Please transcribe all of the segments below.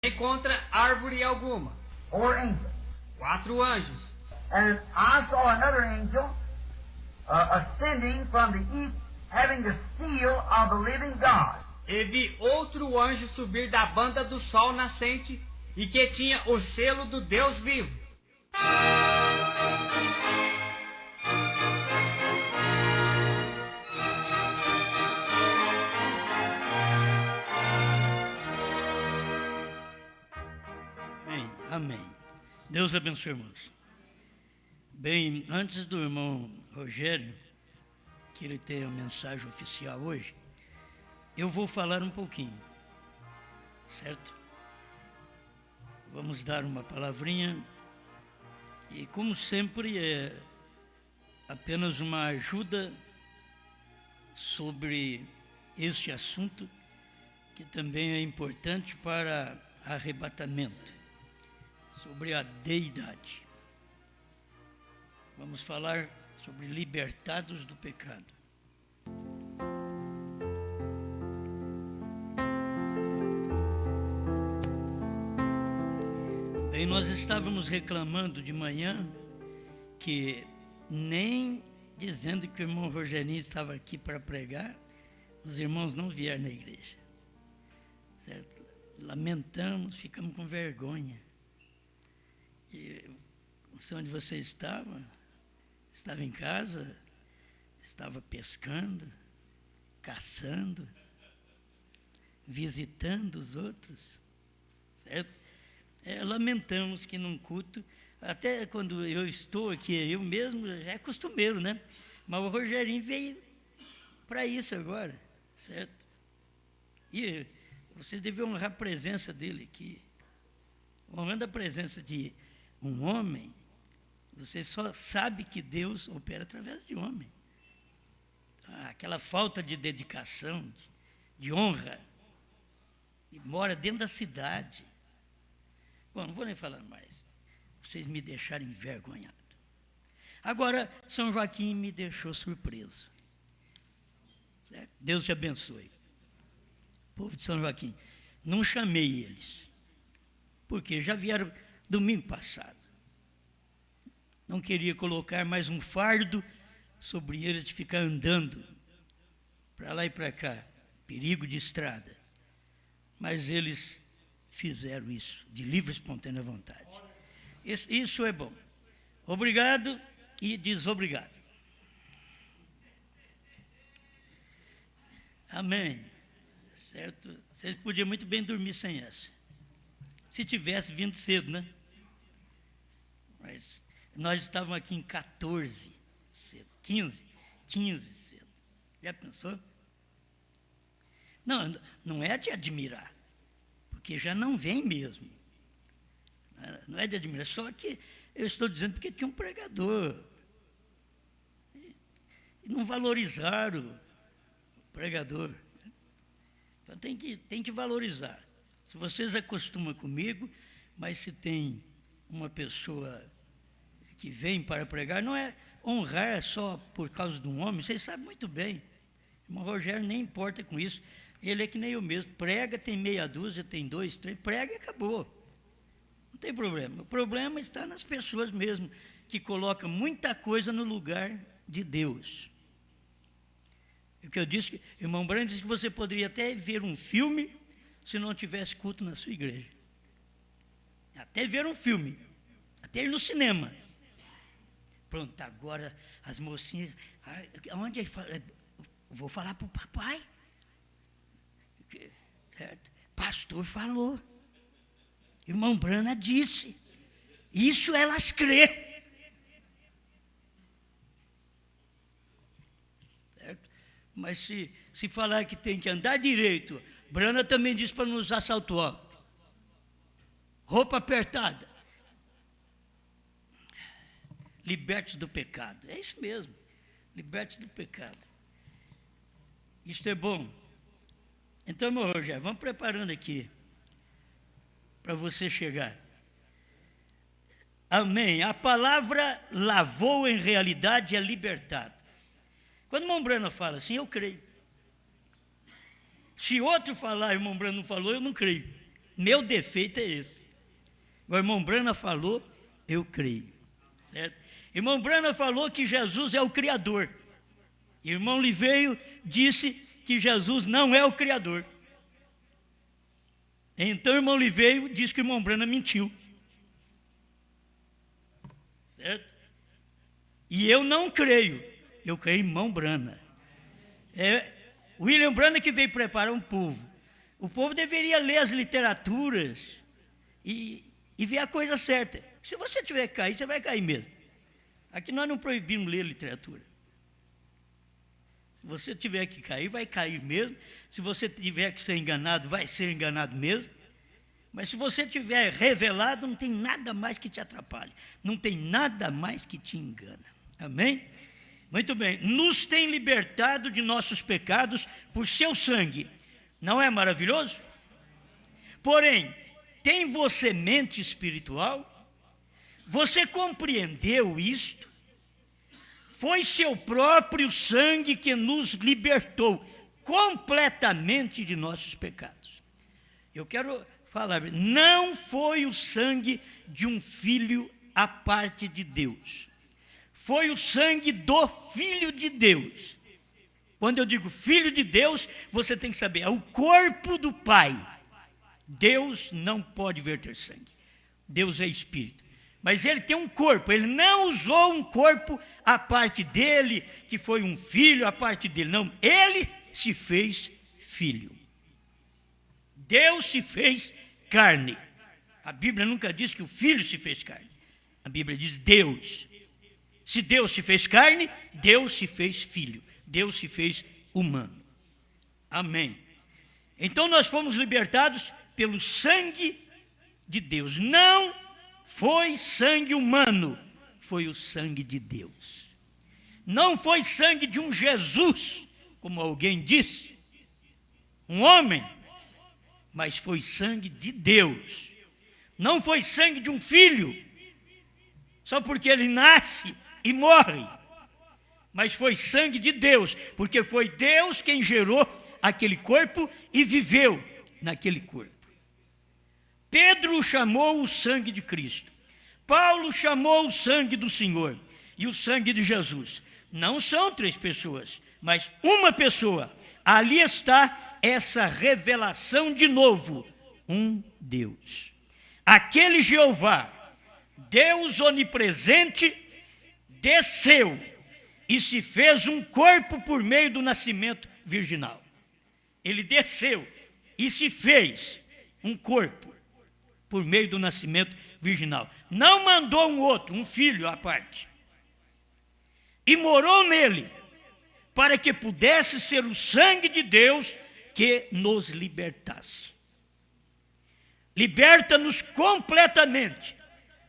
Encontra árvore alguma. 4 angels. 4 anjos. And I saw another angel ascending from the east, having the seal of the living God. E vi outro anjo subir da banda do sol nascente e que tinha o selo do Deus vivo. Amém. Deus abençoe, irmãos. Bem, antes do irmão Rogério, que ele tenha a mensagem oficial hoje, eu vou falar um pouquinho, certo? Vamos dar uma palavrinha e, como sempre, é apenas uma ajuda sobre este assunto, que também é importante para arrebatamento, sobre a deidade. Vamos falar sobre libertados do pecado. Bem, nós estávamos reclamando de manhã que nem dizendo que o irmão Rogerinho estava aqui para pregar, os irmãos não vieram na igreja, certo? Lamentamos, ficamos com vergonha. E não sei onde você estava. Estava em casa, estava pescando, caçando, visitando os outros, certo? Lamentamos que num culto, até quando eu estou aqui, eu mesmo, já é costumeiro, né? Mas o Rogerinho veio para isso agora, certo? E você deve honrar a presença dele aqui. Honrando a presença de um homem, você só sabe que Deus opera através de homem. Aquela falta de dedicação, de honra, e mora dentro da cidade. Bom, não vou nem falar mais. Vocês me deixaram envergonhado. Agora, São Joaquim me deixou surpreso. Certo? Deus te abençoe. Povo de São Joaquim, não chamei eles, porque já vieram domingo passado. Não queria colocar mais um fardo sobre eles de ficar andando para lá e para cá, perigo de estrada. Mas eles fizeram isso, de livre e espontânea vontade. Isso é bom. Obrigado e desobrigado. Amém. Certo? Vocês podiam muito bem dormir sem essa. Se tivesse vindo cedo, né? Mas nós estávamos aqui em 14 cedo, 15 cedo. Já pensou? Não é de admirar, porque já não vem mesmo. Não é de admirar, só que eu estou dizendo porque tinha um pregador. E não valorizaram o pregador. Então tem que valorizar. Se vocês acostumam comigo, mas se tem uma pessoa que vem para pregar, não é honrar só por causa de um homem, vocês sabem muito bem. O irmão Rogério nem importa com isso, ele é que nem eu mesmo, prega, tem meia dúzia, tem 2, 3, prega e acabou. Não tem problema. O problema está nas pessoas mesmo, que colocam muita coisa no lugar de Deus. O que eu disse, irmão Branco disse que você poderia até ver um filme se não tivesse culto na sua igreja. Até ver um filme, até ir no cinema. Pronto, agora as mocinhas, onde ele fala, vou falar para o papai. Certo? Pastor falou, irmão Brana disse, isso elas crê. Certo? Mas se falar que tem que andar direito, Brana também disse para não usar salto alto, roupa apertada. Liberte do pecado. É isso mesmo. Liberte do pecado. Isto é bom. Então, irmão Rogério, vamos preparando aqui para você chegar. Amém. A palavra lavou em realidade é libertado. Quando o irmão Brana fala assim, eu creio. Se outro falar, irmão Brana não falou, eu não creio. Meu defeito é esse. O irmão Brana falou, eu creio. Certo? Irmão Brana falou que Jesus é o Criador. Irmão Liveiro disse que Jesus não é o Criador. Então, irmão Liveiro disse que o irmão Brana mentiu. Certo? E eu não creio. Eu creio em irmão Brana. É William Brana que veio preparar um povo. O povo deveria ler as literaturas e ver a coisa certa. Se você tiver que cair, você vai cair mesmo. Aqui nós não proibimos ler literatura. Se você tiver que cair, vai cair mesmo. Se você tiver que ser enganado, vai ser enganado mesmo. Mas se você tiver revelado, não tem nada mais que te atrapalhe. Não tem nada mais que te engana. Amém? Muito bem. Nos tem libertado de nossos pecados por seu sangue. Não é maravilhoso? Porém, tem você mente espiritual? Você compreendeu isto? Foi seu próprio sangue que nos libertou completamente de nossos pecados. Eu quero falar, não foi o sangue de um filho à parte de Deus. Foi o sangue do Filho de Deus. Quando eu digo Filho de Deus, você tem que saber, é o corpo do Pai. Deus não pode verter sangue. Deus é Espírito. Mas ele tem um corpo, ele não usou um corpo à parte dele, que foi um filho à parte dele. Não, ele se fez filho. Deus se fez carne. A Bíblia nunca diz que o filho se fez carne. A Bíblia diz Deus. Se Deus se fez carne, Deus se fez filho. Deus se fez humano. Amém. Então nós fomos libertados pelo sangue de Deus. Não foi sangue humano, foi o sangue de Deus. Não foi sangue de um Jesus, como alguém disse, um homem, mas foi sangue de Deus. Não foi sangue de um filho, só porque ele nasce e morre, mas foi sangue de Deus, porque foi Deus quem gerou aquele corpo e viveu naquele corpo. Pedro chamou o sangue de Cristo. Paulo chamou o sangue do Senhor e o sangue de Jesus. Não são três pessoas, mas uma pessoa. Ali está essa revelação de novo. Um Deus. Aquele Jeová, Deus onipresente, desceu e se fez um corpo por meio do nascimento virginal. Ele desceu e se fez um corpo por meio do nascimento virginal. Não mandou um outro, um filho à parte. E morou nele, para que pudesse ser o sangue de Deus que nos libertasse. Liberta-nos completamente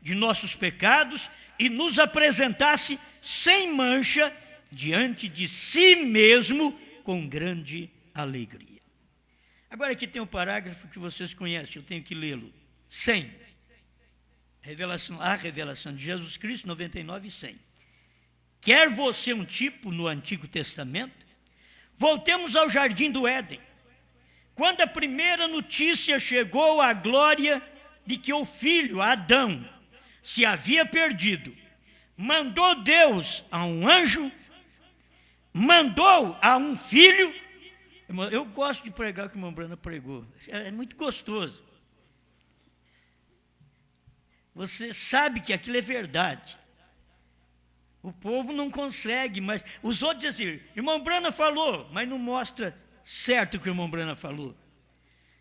de nossos pecados e nos apresentasse sem mancha diante de si mesmo com grande alegria. Agora aqui tem um parágrafo que vocês conhecem, eu tenho que lê-lo. 100. A revelação de Jesus Cristo, 99 e 100. Quer você um tipo no Antigo Testamento? Voltemos ao Jardim do Éden. Quando a primeira notícia chegou à glória de que o filho, Adão, se havia perdido, mandou Deus a um anjo, mandou a um filho. Eu gosto de pregar o que o irmão Brana pregou, é muito gostoso. Você sabe que aquilo é verdade. O povo não consegue, mas os outros dizem assim, irmão Brana falou, mas não mostra certo o que o irmão Brana falou.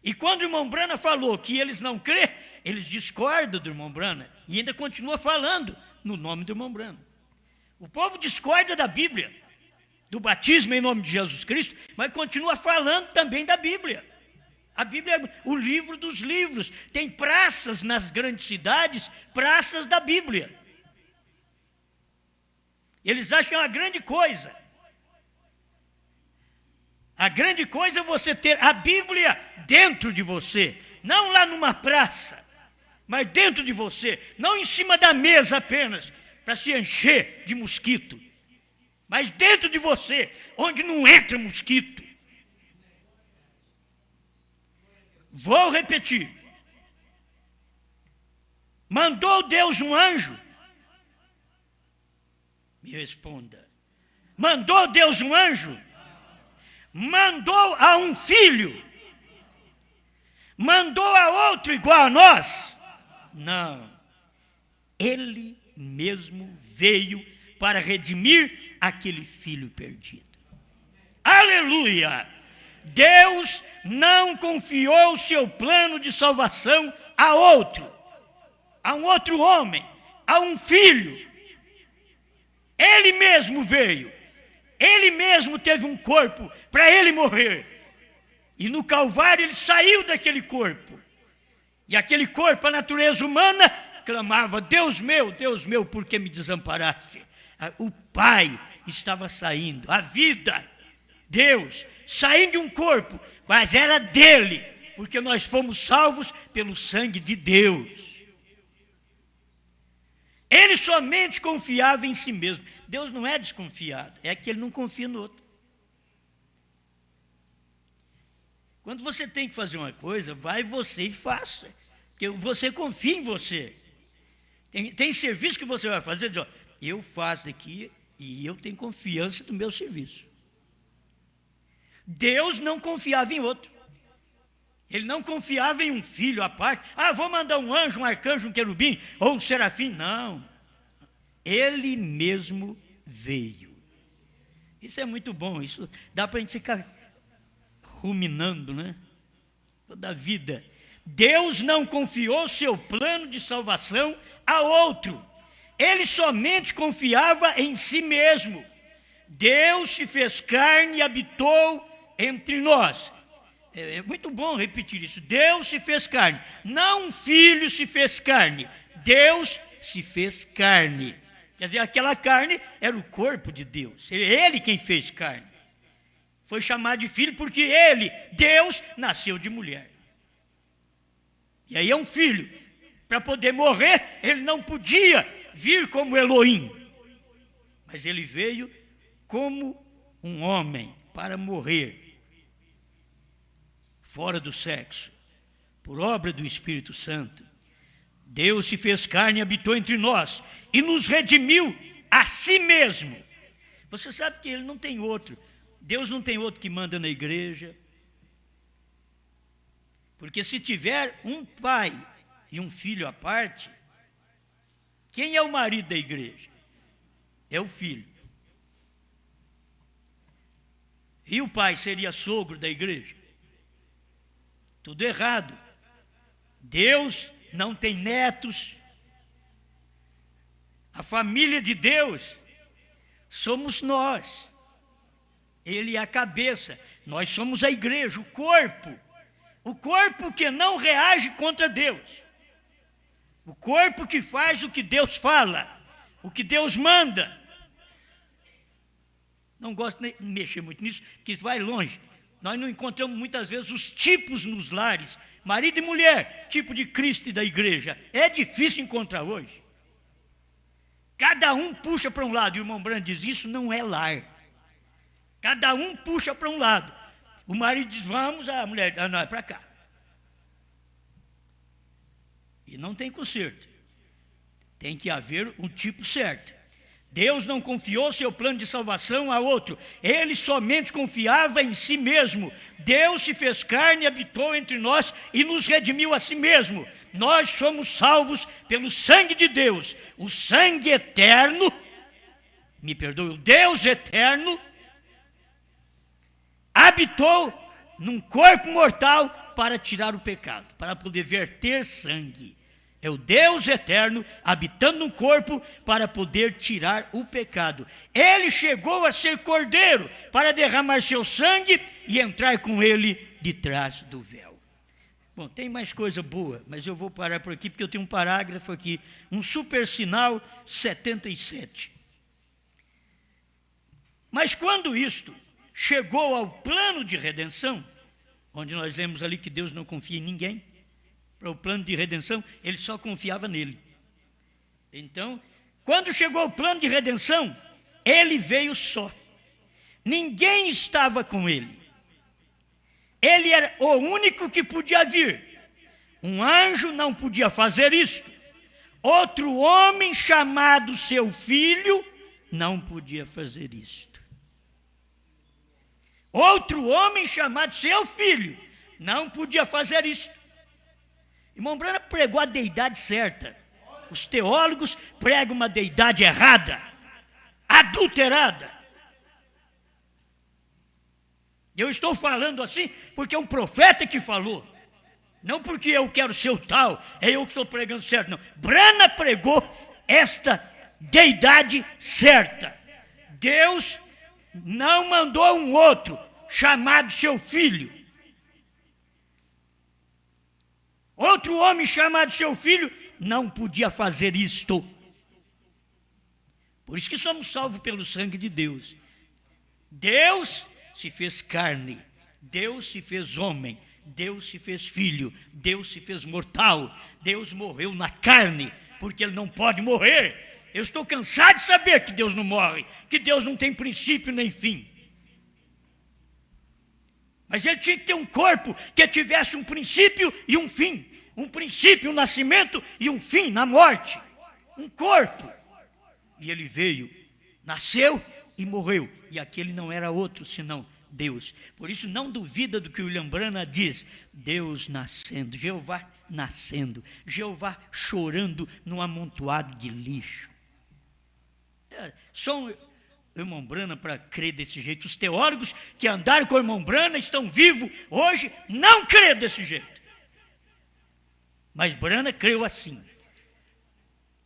E quando o irmão Brana falou que eles não crêem, eles discordam do irmão Brana e ainda continua falando no nome do irmão Brana. O povo discorda da Bíblia, do batismo em nome de Jesus Cristo, mas continua falando também da Bíblia. A Bíblia é o livro dos livros. Tem praças nas grandes cidades, praças da Bíblia. Eles acham que é uma grande coisa. A grande coisa é você ter a Bíblia dentro de você. Não lá numa praça, mas dentro de você. Não em cima da mesa apenas, para se encher de mosquito. Mas dentro de você, onde não entra mosquito. Vou repetir. Mandou Deus um anjo? Me responda. Mandou Deus um anjo? Mandou a um filho? Mandou a outro igual a nós? Não. Ele mesmo veio para redimir aquele filho perdido. Aleluia! Deus não confiou o seu plano de salvação a outro, a um outro homem, a um filho. Ele mesmo veio, ele mesmo teve um corpo para ele morrer. E no Calvário ele saiu daquele corpo. E aquele corpo, a natureza humana, clamava: Deus meu, por que me desamparaste? O Pai estava saindo, a vida, Deus, saindo de um corpo, mas era dele, porque nós fomos salvos pelo sangue de Deus. Ele somente confiava em si mesmo. Deus não é desconfiado, é que ele não confia no outro. Quando você tem que fazer uma coisa, vai você e faça, porque você confia em você. Tem serviço que você vai fazer, diz, ó, eu faço aqui e eu tenho confiança no meu serviço. Deus não confiava em outro. Ele não confiava em um filho à parte. Vou mandar um anjo, um arcanjo, um querubim ou um serafim. Não. Ele mesmo veio. Isso é muito bom. Isso dá para a gente ficar ruminando, né? Toda a vida. Deus não confiou seu plano de salvação a outro. Ele somente confiava em si mesmo. Deus se fez carne e habitou entre nós. É muito bom repetir isso. Deus se fez carne. Não um filho se fez carne. Deus se fez carne. Quer dizer, aquela carne era o corpo de Deus. Ele quem fez carne. Foi chamado de filho porque ele, Deus, nasceu de mulher. E aí é um filho. Para poder morrer, ele não podia vir como Elohim. Mas ele veio como um homem para morrer. Fora do sexo, por obra do Espírito Santo. Deus se fez carne e habitou entre nós e nos redimiu a si mesmo. Você sabe que ele não tem outro. Deus não tem outro que manda na igreja. Porque se tiver um pai e um filho à parte, quem é o marido da igreja? É o filho. E o pai seria sogro da igreja? Tudo errado. Deus não tem netos. A família de Deus somos nós. Ele é a cabeça. Nós somos a igreja, o corpo. O corpo que não reage contra Deus. O corpo que faz o que Deus fala, o que Deus manda. Não gosto de mexer muito nisso, porque isso vai longe. Nós não encontramos muitas vezes os tipos nos lares, marido e mulher, tipo de Cristo e da igreja. É difícil encontrar hoje. Cada um puxa para um lado, e o irmão Brando diz, isso não é lar. Cada um puxa para um lado. O marido diz, vamos, a mulher diz, não, é para cá. E não tem conserto. Tem que haver um tipo certo. Deus não confiou seu plano de salvação a outro. Ele somente confiava em si mesmo. Deus se fez carne e habitou entre nós e nos redimiu a si mesmo. Nós somos salvos pelo sangue de Deus. O sangue eterno, me perdoe, o Deus eterno, habitou num corpo mortal para tirar o pecado, para poder verter sangue. É o Deus eterno habitando num corpo para poder tirar o pecado. Ele chegou a ser cordeiro para derramar seu sangue e entrar com ele de trás do véu. Bom, tem mais coisa boa, mas eu vou parar por aqui porque eu tenho um parágrafo aqui, um super sinal 77. Mas quando isto chegou ao plano de redenção, onde nós lemos ali que Deus não confia em ninguém, para o plano de redenção, ele só confiava nele. Então, quando chegou o plano de redenção, ele veio só. Ninguém estava com ele. Ele era o único que podia vir. Um anjo não podia fazer isto. Outro homem chamado seu filho não podia fazer isto. Outro homem chamado seu filho não podia fazer isto. Irmão Branham pregou a deidade certa. Os teólogos pregam uma deidade errada, adulterada. Eu estou falando assim porque é um profeta que falou. Não porque eu quero ser o tal, é eu que estou pregando certo, não. Branham pregou esta deidade certa. Deus não mandou um outro chamado seu filho. Outro homem chamado seu filho não podia fazer isto. Por isso que somos salvos pelo sangue de Deus. Deus se fez carne, Deus se fez homem, Deus se fez filho, Deus se fez mortal, Deus morreu na carne, porque Ele não pode morrer. Eu estou cansado de saber que Deus não morre, que Deus não tem princípio nem fim. Mas Ele tinha que ter um corpo que tivesse um princípio e um fim. Um princípio, um nascimento e um fim na morte. Um corpo. E Ele veio, nasceu e morreu. E aquele não era outro senão Deus. Por isso não duvida do que William Branham diz. Deus nascendo, Jeová nascendo, Jeová chorando num amontoado de lixo. Só o irmão Branham para crer desse jeito. Os teólogos que andaram com o irmão Branham estão vivos hoje, não crê desse jeito. Mas Branham creu assim.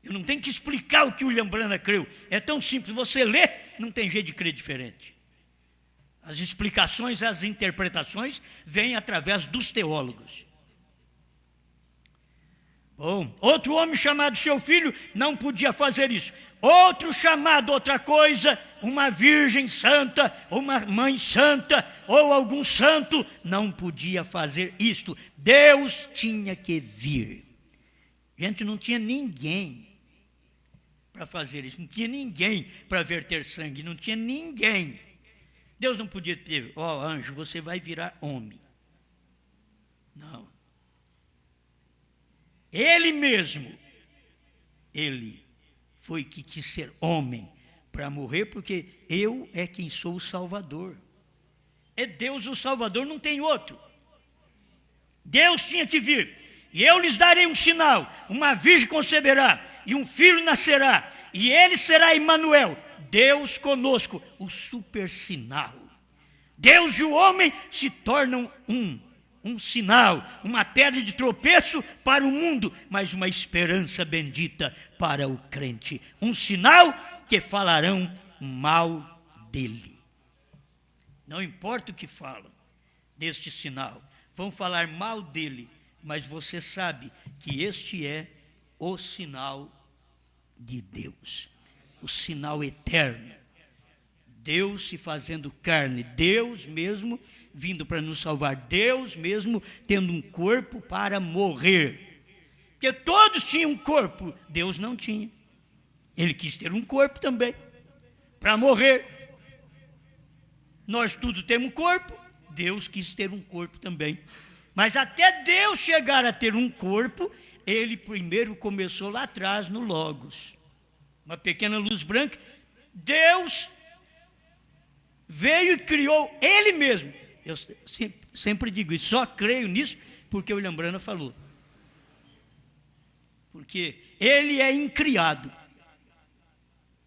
Eu não tenho que explicar o que William Branham creu. É tão simples, você lê, não tem jeito de crer diferente. As explicações, as interpretações vêm através dos teólogos. Bom, outro homem chamado seu filho não podia fazer isso. Outro chamado outra coisa, uma virgem santa, uma mãe santa, ou algum santo, não podia fazer isto. Deus tinha que vir. Gente, não tinha ninguém para fazer isso. Não tinha ninguém para verter sangue. Não tinha ninguém. Deus não podia ter, ó anjo, você vai virar homem. Não. Ele mesmo, ele foi que quis ser homem para morrer, porque eu é quem sou o Salvador. É Deus o Salvador, não tem outro. Deus tinha que vir. E eu lhes darei um sinal, uma virgem conceberá, e um filho nascerá, e ele será Emanuel, Deus conosco, o super sinal. Deus e o homem se tornam um sinal, uma pedra de tropeço para o mundo, mas uma esperança bendita para o crente. Um sinal que falarão mal dele. Não importa o que falam deste sinal, vão falar mal dele, mas você sabe que este é o sinal de Deus, o sinal eterno. Deus se fazendo carne, Deus mesmo vindo para nos salvar, Deus mesmo tendo um corpo para morrer. Porque todos tinham um corpo, Deus não tinha. Ele quis ter um corpo também, para morrer. Nós tudo temos um corpo, Deus quis ter um corpo também. Mas até Deus chegar a ter um corpo, Ele primeiro começou lá atrás no Logos. Uma pequena luz branca, Deus veio e criou Ele mesmo. Eu sempre digo isso, só creio nisso porque o William Branham falou. Porque Ele é incriado.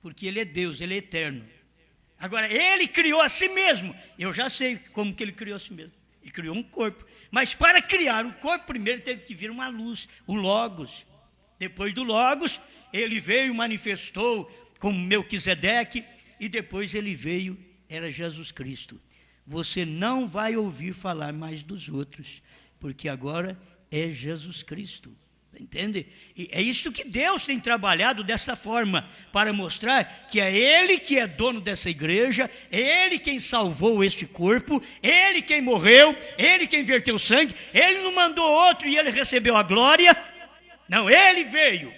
Porque Ele é Deus, Ele é eterno. Agora, Ele criou a si mesmo. Eu já sei como que Ele criou a si mesmo. Ele criou um corpo. Mas para criar um corpo, primeiro teve que vir uma luz, o Logos. Depois do Logos, Ele veio e manifestou como Melquisedeque. E depois Ele veio, era Jesus Cristo. Você não vai ouvir falar mais dos outros, porque agora é Jesus Cristo. Entende? E é isso que Deus tem trabalhado dessa forma, para mostrar que é Ele que é dono dessa igreja, é Ele quem salvou este corpo, Ele quem morreu, Ele quem verteu sangue, Ele não mandou outro e Ele recebeu a glória. Não, Ele veio,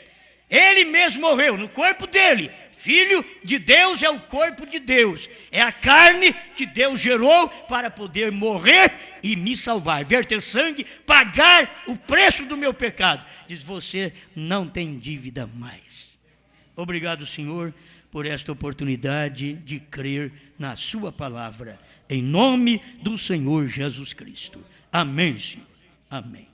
Ele mesmo morreu no corpo dele, Filho de Deus é o corpo de Deus, é a carne que Deus gerou para poder morrer e me salvar, verter sangue, pagar o preço do meu pecado. Diz: você não tem dívida mais. Obrigado, Senhor, por esta oportunidade de crer na sua palavra, em nome do Senhor Jesus Cristo. Amém, Senhor. Amém.